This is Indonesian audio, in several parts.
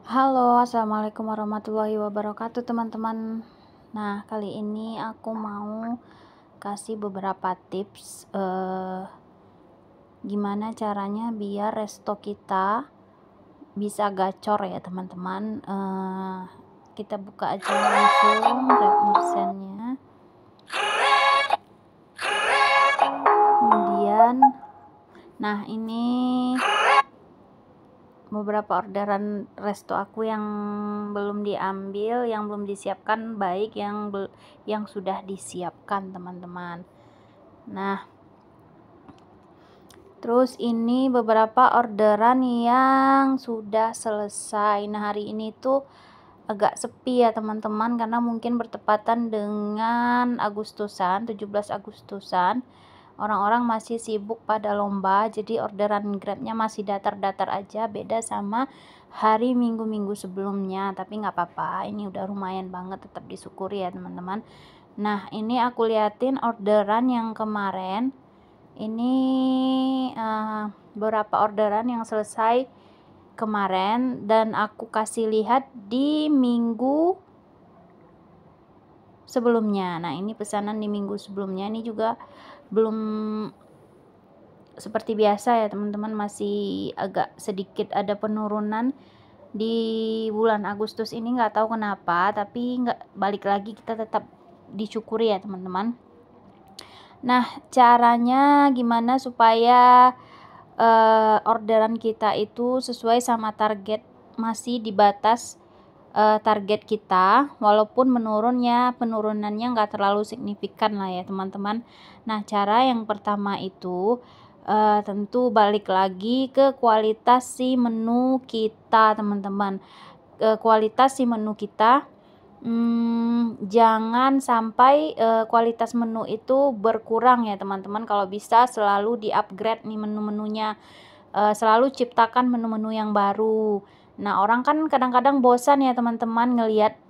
Halo, assalamualaikum warahmatullahi wabarakatuh, teman-teman. Nah, kali ini aku mau kasih beberapa tips gimana caranya biar resto kita bisa gacor ya, teman-teman. Kita buka aja langsung Grab Merchant-nya. Kemudian, nah ini beberapa orderan resto aku yang belum diambil, yang belum disiapkan, baik yang sudah disiapkan, teman-teman. Nah, terus ini beberapa orderan yang sudah selesai. Nah, hari ini tuh agak sepi ya, teman-teman, karena mungkin bertepatan dengan Agustusan, 17 Agustusan. Orang-orang masih sibuk pada lomba, jadi orderan Grabnya masih datar-datar aja, beda sama hari minggu-minggu sebelumnya. Tapi nggak apa-apa, ini udah lumayan banget, tetap disyukuri ya, teman-teman. Nah, ini aku liatin orderan yang kemarin. Ini beberapa orderan yang selesai kemarin dan aku kasih lihat di minggu sebelumnya. Nah, ini pesanan di minggu sebelumnya, ini juga belum seperti biasa ya, teman-teman, masih agak sedikit ada penurunan di bulan Agustus ini, nggak tahu kenapa, tapi nggak balik lagi, kita tetap disyukuri ya, teman-teman. Nah, caranya gimana supaya orderan kita itu sesuai sama target, masih di batas target kita, walaupun penurunannya nggak terlalu signifikan lah ya, teman-teman. Nah, cara yang pertama itu tentu balik lagi ke kualitas si menu kita, teman-teman. Kualitas si menu kita, jangan sampai kualitas menu itu berkurang ya, teman-teman. Kalau bisa selalu di-upgrade nih menu-menunya, selalu ciptakan menu-menu yang baru. Nah, orang kan kadang-kadang bosan ya, teman-teman, ngelihat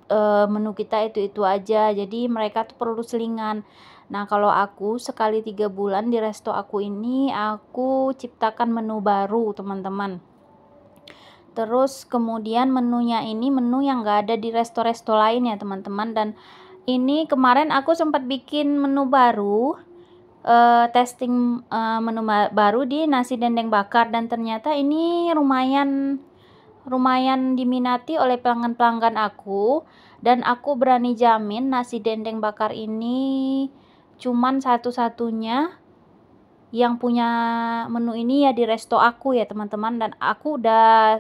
menu kita itu aja, jadi mereka tuh perlu selingan. Nah, kalau aku sekali 3 bulan di resto aku ini, aku ciptakan menu baru, teman-teman. Terus kemudian menunya ini menu yang nggak ada di resto-resto lain ya, teman-teman. Dan ini kemarin aku sempat bikin menu baru, testing menu baru di nasi dendeng bakar, dan ternyata ini lumayan diminati oleh pelanggan-pelanggan aku, dan aku berani jamin nasi dendeng bakar ini cuman satu-satunya yang punya menu ini ya di resto aku ya, teman-teman. Dan aku udah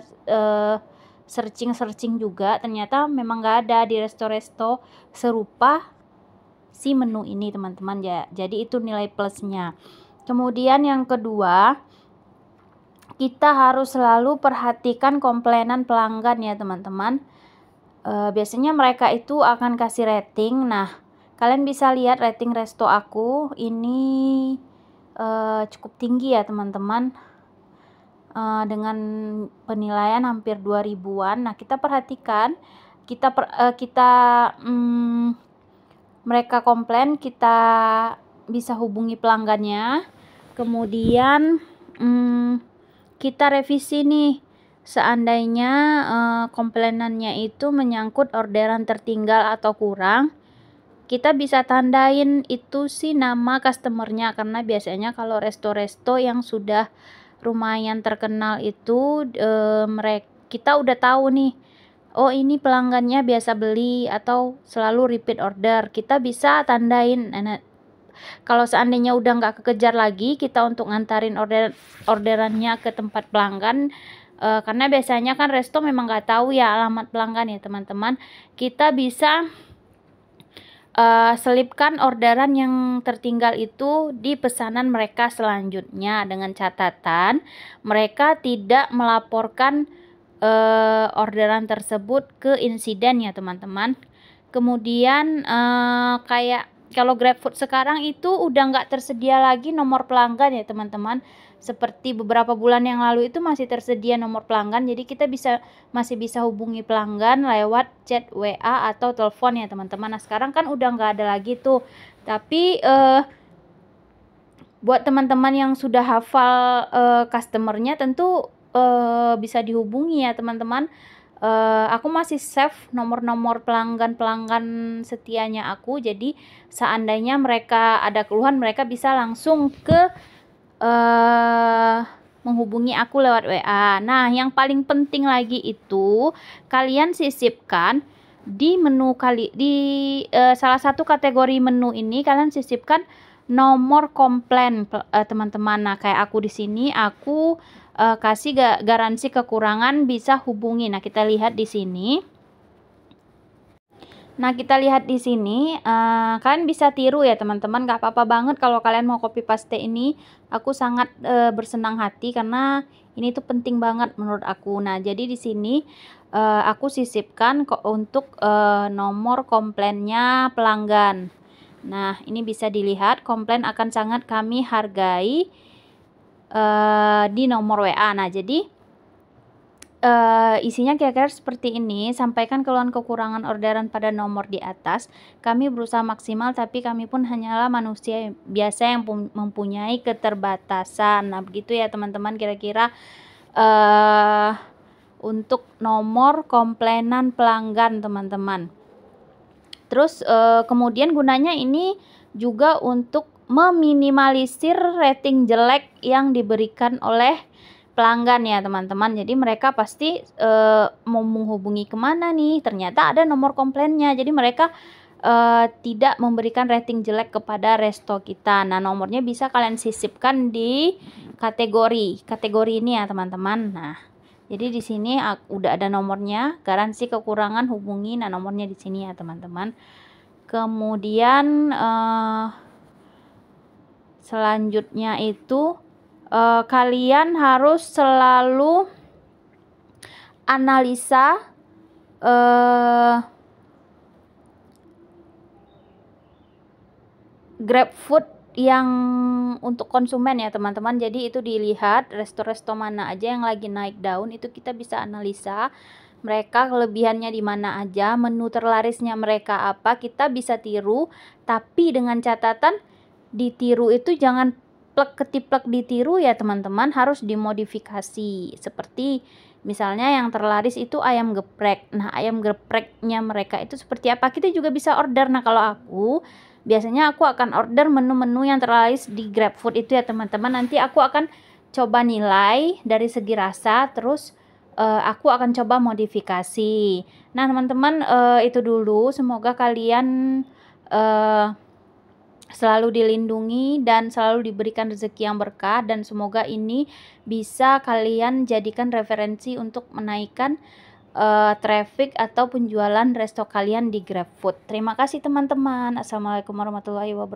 searching juga, ternyata memang nggak ada di resto-resto serupa si menu ini, teman-teman ya. Jadi itu nilai plusnya. Kemudian yang kedua, kita harus selalu perhatikan komplainan pelanggan ya, teman-teman. Biasanya mereka itu akan kasih rating. Nah, kalian bisa lihat rating resto aku ini cukup tinggi ya, teman-teman, dengan penilaian hampir 2000-an. Nah, kita perhatikan, mereka komplain, kita bisa hubungi pelanggannya, kemudian kita revisi nih. Seandainya komplainannya itu menyangkut orderan tertinggal atau kurang, kita bisa tandain itu sih nama customernya, karena biasanya kalau resto-resto yang sudah lumayan terkenal itu kita udah tahu nih, oh ini pelanggannya biasa beli atau selalu repeat order, kita bisa tandain. Nah, kalau seandainya udah nggak kekejar lagi kita untuk ngantarin orderannya ke tempat pelanggan, karena biasanya kan resto memang nggak tahu ya alamat pelanggan ya, teman-teman, kita bisa selipkan orderan yang tertinggal itu di pesanan mereka selanjutnya, dengan catatan mereka tidak melaporkan orderan tersebut ke insiden ya, teman-teman. Kemudian kayak kalau GrabFood sekarang itu udah nggak tersedia lagi nomor pelanggan ya, teman-teman. Seperti beberapa bulan yang lalu itu masih tersedia nomor pelanggan, jadi kita masih bisa hubungi pelanggan lewat chat WA atau telepon ya, teman-teman. Nah, sekarang kan udah nggak ada lagi tuh. Tapi buat teman-teman yang sudah hafal customernya, tentu bisa dihubungi ya, teman-teman. aku masih save nomor-nomor pelanggan-pelanggan setianya aku. Jadi seandainya mereka ada keluhan, mereka bisa langsung ke menghubungi aku lewat WA. Nah, yang paling penting lagi itu kalian sisipkan di menu salah satu kategori menu ini kalian sisipkan nomor komplain, teman-teman. Nah, kayak aku di sini aku kasih garansi kekurangan bisa hubungi. Nah, kita lihat di sini. Nah, kita lihat di sini, kalian bisa tiru ya teman-teman, gak apa-apa banget kalau kalian mau copy paste ini. Aku sangat bersenang hati karena ini tuh penting banget menurut aku. Nah, jadi di sini aku sisipkan untuk nomor komplainnya pelanggan. Nah, ini bisa dilihat, komplain akan sangat kami hargai di nomor WA. Nah, jadi isinya kira-kira seperti ini. Sampaikan keluhan kekurangan orderan pada nomor di atas. Kami berusaha maksimal, tapi kami pun hanyalah manusia biasa yang mempunyai keterbatasan. Nah, begitu ya teman-teman, kira-kira untuk nomor komplainan pelanggan, teman-teman. Terus kemudian gunanya ini juga untuk meminimalisir rating jelek yang diberikan oleh pelanggan ya teman-teman. Jadi mereka pasti mau menghubungi kemana nih, ternyata ada nomor komplainnya. Jadi mereka tidak memberikan rating jelek kepada resto kita. Nah, nomornya bisa kalian sisipkan di kategori ini ya teman-teman. Nah, jadi di sini udah ada nomornya, garansi kekurangan hubungi. Nah, nomornya di sini ya teman-teman. Kemudian selanjutnya itu kalian harus selalu analisa GrabFood yang untuk konsumen ya teman-teman. Jadi itu dilihat resto-resto mana aja yang lagi naik daun, itu kita bisa analisa mereka kelebihannya di mana aja, menu terlarisnya mereka apa, kita bisa tiru. Tapi dengan catatan ditiru itu jangan plek ketiplek ditiru ya teman-teman, harus dimodifikasi. Seperti misalnya yang terlaris itu ayam geprek. Nah, ayam gepreknya mereka itu seperti apa, kita juga bisa order. Nah, kalau biasanya aku akan order menu-menu yang terlaris di GrabFood itu ya teman-teman. Nanti aku akan coba nilai dari segi rasa, terus aku akan coba modifikasi. Nah teman-teman, itu dulu. Semoga kalian selalu dilindungi dan selalu diberikan rezeki yang berkah, dan semoga ini bisa kalian jadikan referensi untuk menaikkan traffic atau penjualan resto kalian di GrabFood. Terima kasih teman-teman. Assalamualaikum warahmatullahi wabarakatuh.